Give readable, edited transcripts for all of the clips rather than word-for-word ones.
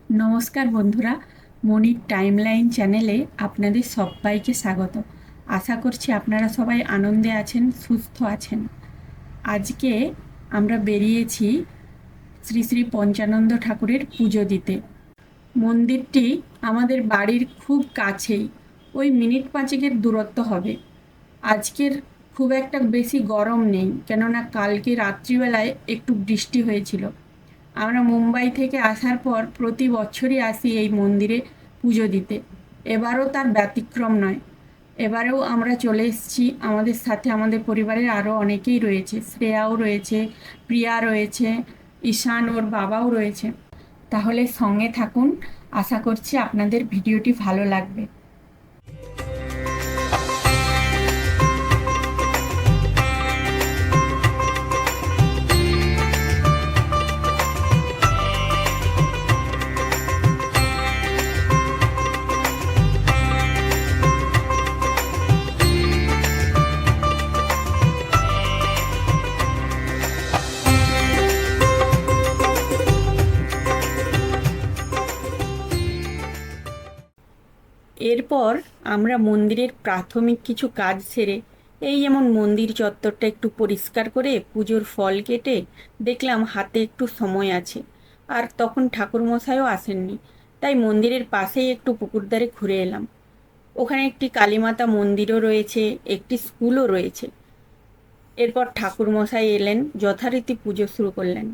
নমস্কার বন্ধুরা, মনির টাইমলাইন চ্যানেলে আপনাদের সবাইকে স্বাগত। আশা করছি আপনারা সবাই আনন্দে আছেন, সুস্থ আছেন। আজকে আমরা বেরিয়েছি শ্রী শ্রী পঞ্চানন্দ ঠাকুরের পুজো দিতে। মন্দিরটি আমাদের বাড়ির খুব কাছেই, ওই মিনিট পাঁচেকের দূরত্ব হবে। আজকের খুব একটা বেশি গরম নেই, কেননা কালকে রাত্রিবেলায় একটু বৃষ্টি হয়েছিল। আমরা মুম্বাই থেকে আসার পর প্রতি বছরই আসি এই মন্দিরে পুজো দিতে। এবারও তার ব্যতিক্রম নয়। এবারেও আমরা চলে এসেছি, আমাদের সাথে আমাদের পরিবারের আরও অনেকেই রয়েছে। শ্রেয়াও রয়েছে, প্রিয়া রয়েছে, ঈশান ওর বাবাও রয়েছে। তাহলে সঙ্গে থাকুন, আশা করছি আপনাদের ভিডিওটি ভালো লাগবে। এরপর আমরা মন্দিরের প্রাথমিক কিছু কাজ সেরে, এই যেমন মন্দির চত্বরটা একটু পরিষ্কার করে পুজোর ফল কেটে দেখলাম হাতে একটু সময় আছে, আর তখন ঠাকুরমশাইও আসেননি, তাই মন্দিরের পাশেই একটু পুকুরধারে ঘুরে এলাম। ওখানে একটি কালীমাতা মন্দিরও রয়েছে, একটি স্কুলও রয়েছে। এরপর ঠাকুরমশাই এলেন, যথারীতি পুজো শুরু করলেন।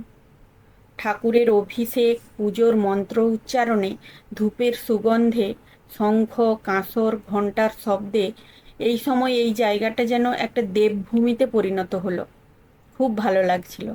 ঠাকুরের অভিষেক, পুজোর মন্ত্র উচ্চারণে, ধূপের সুগন্ধে, শঙ্খ, কাঁসর, ঘণ্টার শব্দে এই সময় এই জায়গাটা যেন একটা দেবভূমিতে পরিণত হলো। খুব ভালো লাগছিল।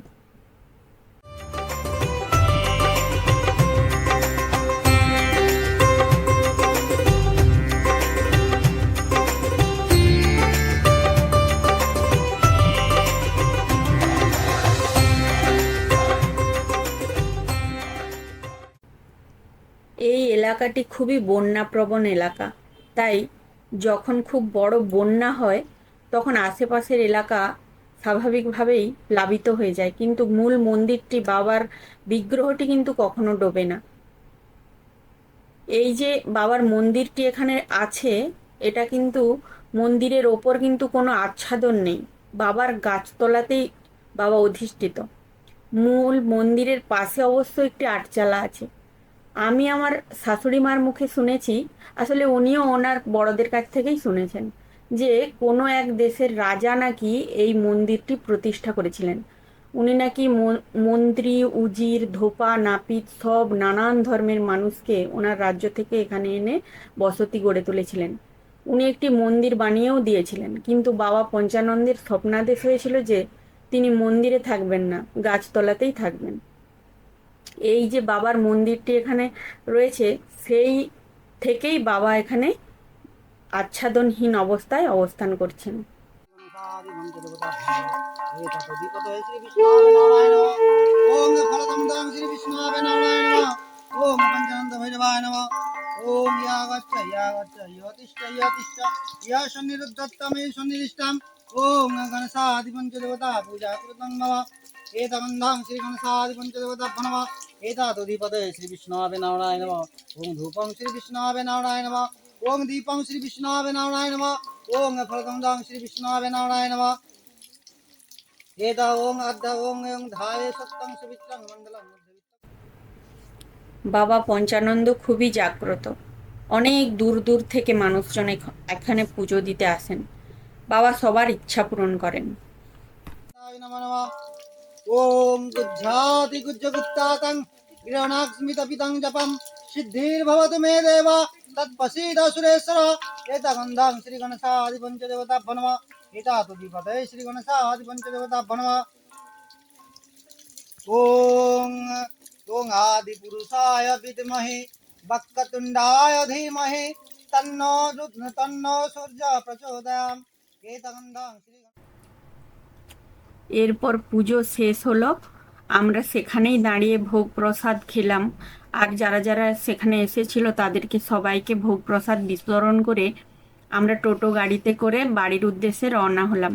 এই এলাকাটি খুবই বন্যাপ্রবণ এলাকা, তাই যখন খুব বড় বন্যা হয় তখন আশেপাশের এলাকা স্বাভাবিকভাবেই প্লাবিত হয়ে যায়, কিন্তু মূল মন্দিরটি, বাবার বিগ্রহটি কিন্তু কখনো ডোবে না। এই যে বাবার মন্দিরটি এখানে আছে, এটা কিন্তু মন্দিরের ওপর কিন্তু কোনো আচ্ছাদন নেই, বাবার গাছতলাতেই বাবা অধিষ্ঠিত। মূল মন্দিরের পাশে অবশ্য একটি আটচালা আছে। আমি আমার শাশুড়ি মার মুখে শুনেছি, আসলে উনিও ওনার বড়দের কাছ থেকেই শুনেছেন, যে কোনো এক দেশের রাজা নাকি এই মন্দিরটি প্রতিষ্ঠা করেছিলেন। উনি নাকি মন্ত্রী, উজির, ধোপা, নাপিত সব নানান ধর্মের মানুষকে ওনার রাজ্য থেকে এখানে এনে বসতি গড়ে তুলেছিলেন। উনি একটি মন্দির বানিয়েও দিয়েছিলেন, কিন্তু বাবা পঞ্চানন্দের স্বপ্নাদেশ হয়েছিল যে তিনি মন্দিরে থাকবেন না, গাছতলাতেই থাকবেন। এই যে বাবার মন্দিরটি এখানে রয়েছে, সেই থেকেই বাবা এখানে আচ্ছাদনহীন অবস্থায় অবস্থান করছেন। ओम या गच्छ या सन्निरुद्धत्तमे सन्निधिष्ठाम ओम गणसादि पंचदेवता पूजा कृतं नमः एतगन्धां श्री गणसादि पंचदेवता नमः एतादुदीपदे श्री विष्णुवे नारायण नमः ओम धूपं श्री विष्णुवे नारायण नमः ओम दीपं श्री विष्णुवे नारायण नमः ओम फलगन्धां श्री विष्णुवे नारायण नमः एता ओम अद्ध ओम धाये सत्तं सुवित्रं मण्डलं। বাবা পঞ্চানন্দ খুবই জাগ্রত, অনেক দূর দূর থেকে মানুষজন এখানে পুজো দিতে আসেন। বাবা সবার ইচ্ছা পূরণ করেন। ओम गुज्जाति गुज्जगुप्तातं गृहणास्मितपितं जपं सिद्धिर्भवतु मे देव तत्पसीद सुरेश्वर एतगन्धां श्रीगणेशादि पंचदेवताभ्यो नमः एतातुदीपदे श्रीगणेशादि पंचदेवताभ्यो नमः ओम ओम आदिपुरुषाय विद्महे वक्रतुण्डाय धीमहि तन्नो सूर्य प्रचोदयात् एतगन्धां श्री। এরপর পুজো শেষ হলো, আমরা সেখানেই দাঁড়িয়ে ভোগ প্রসাদ খেলাম, আর যারা যারা সেখানে এসেছিল তাদেরকে সবাইকে ভোগ প্রসাদ বিতরণ করে আমরা টোটো গাড়িতে করে বাড়ির উদ্দেশ্যে রওনা হলাম।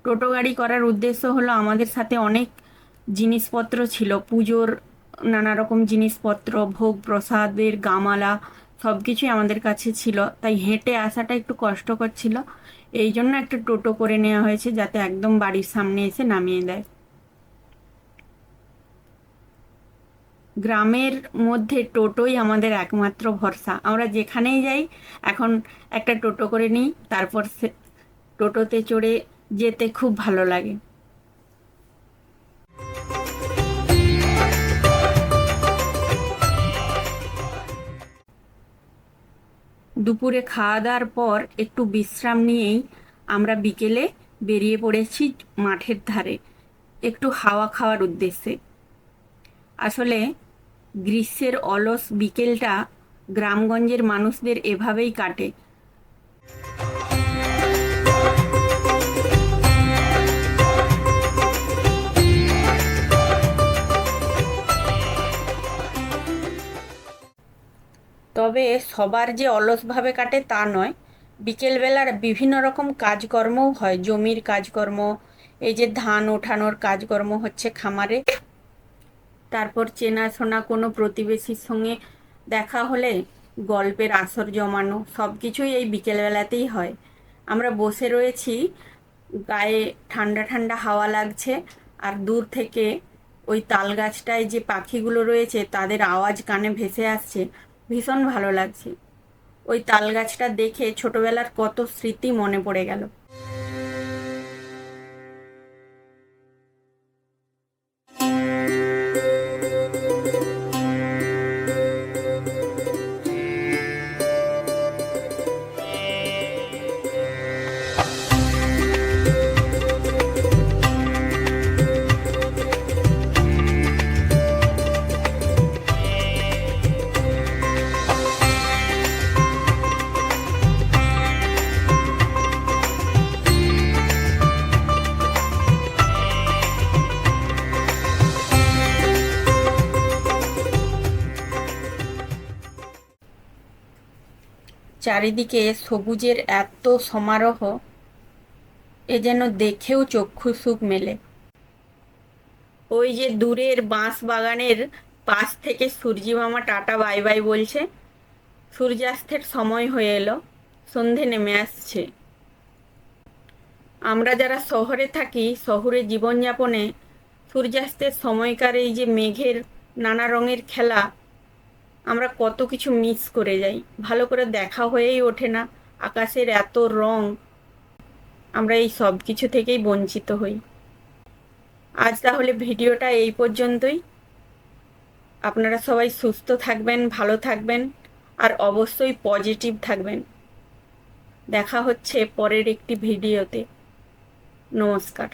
টোটো গাড়ি করার উদ্দেশ্য হলো, আমাদের সাথে অনেক জিনিসপত্র ছিল পুজোর নানা রকম জিনিসপত্র, ভোগ প্রসাদের গামালা সব কিছুই আমাদের কাছে ছিল, তাই হেঁটে আসাটা একটু কষ্টকর ছিল। এই জন্য একটা টোটো করে নেওয়া হয়েছে, যাতে একদম বাড়ির সামনে এসে নামিয়ে দেয়। গ্রামের মধ্যে টোটোই আমাদের একমাত্র ভরসা। আমরা যেখানেই যাই এখন একটা টোটো করে নিই, তারপর টোটোতে চড়ে যেতে খুব ভালো লাগে। দুপুরে খাওয়া দাওয়ার পর একটু বিশ্রাম নিয়েই আমরা বিকেলে বেরিয়ে পড়েছি মাঠের ধারে একটু হাওয়া খাওয়ার উদ্দেশ্যে। আসলে গ্রীষ্মের অলস বিকেলটা গ্রামগঞ্জের মানুষদের এভাবেই কাটে। তবে সবার যে অলসভাবে কাটে তা নয়, বিকেলবেলার বিভিন্ন রকম কাজকর্মও হয়, জমির কাজকর্ম, এই যে ধান ওঠানোর কাজকর্ম হচ্ছে খামারে, তারপর চেনাশোনা কোনো প্রতিবেশীর সঙ্গে দেখা হলে গল্পের আসর জমানো, সব কিছুই এই বিকেলবেলাতেই হয়। আমরা বসে রয়েছি, গায়ে ঠান্ডা ঠান্ডা হাওয়া লাগছে, আর দূর থেকে ওই তাল গাছটায় যে পাখিগুলো রয়েছে তাদের আওয়াজ কানে ভেসে আসছে, ভীষণ ভালো লাগছে। ওই তাল গাছটা দেখে ছোটবেলার কত স্মৃতি মনে পড়ে গেল। চারিদিকে সবুজের এত সমারোহ, এ যেন দেখেও চক্ষু সুখ মেলে। ওই যে দূরের বাঁশ বাগানের পাশ থেকে সূর্যি মামা টাটা বাই বাই বলছে। সূর্যাস্তের সময় হয়ে এলো, সন্ধে নেমে আসছে। আমরা যারা শহরে থাকি, শহুরে জীবনযাপনে সূর্যাস্তের সময়কার এই যে মেঘের নানা রঙের খেলা, আমরা কত কিছু মিস করে যাই, ভালো করে দেখা হয়েই ওঠে না। আকাশের এত রং, আমরা এই সব কিছু থেকেই বঞ্চিত হই। আজ তাহলে ভিডিওটা এই পর্যন্তই। আপনারা সবাই সুস্থ থাকবেন, ভালো থাকবেন, আর অবশ্যই পজিটিভ থাকবেন। দেখা হচ্ছে পরের একটি ভিডিওতে। নমস্কার।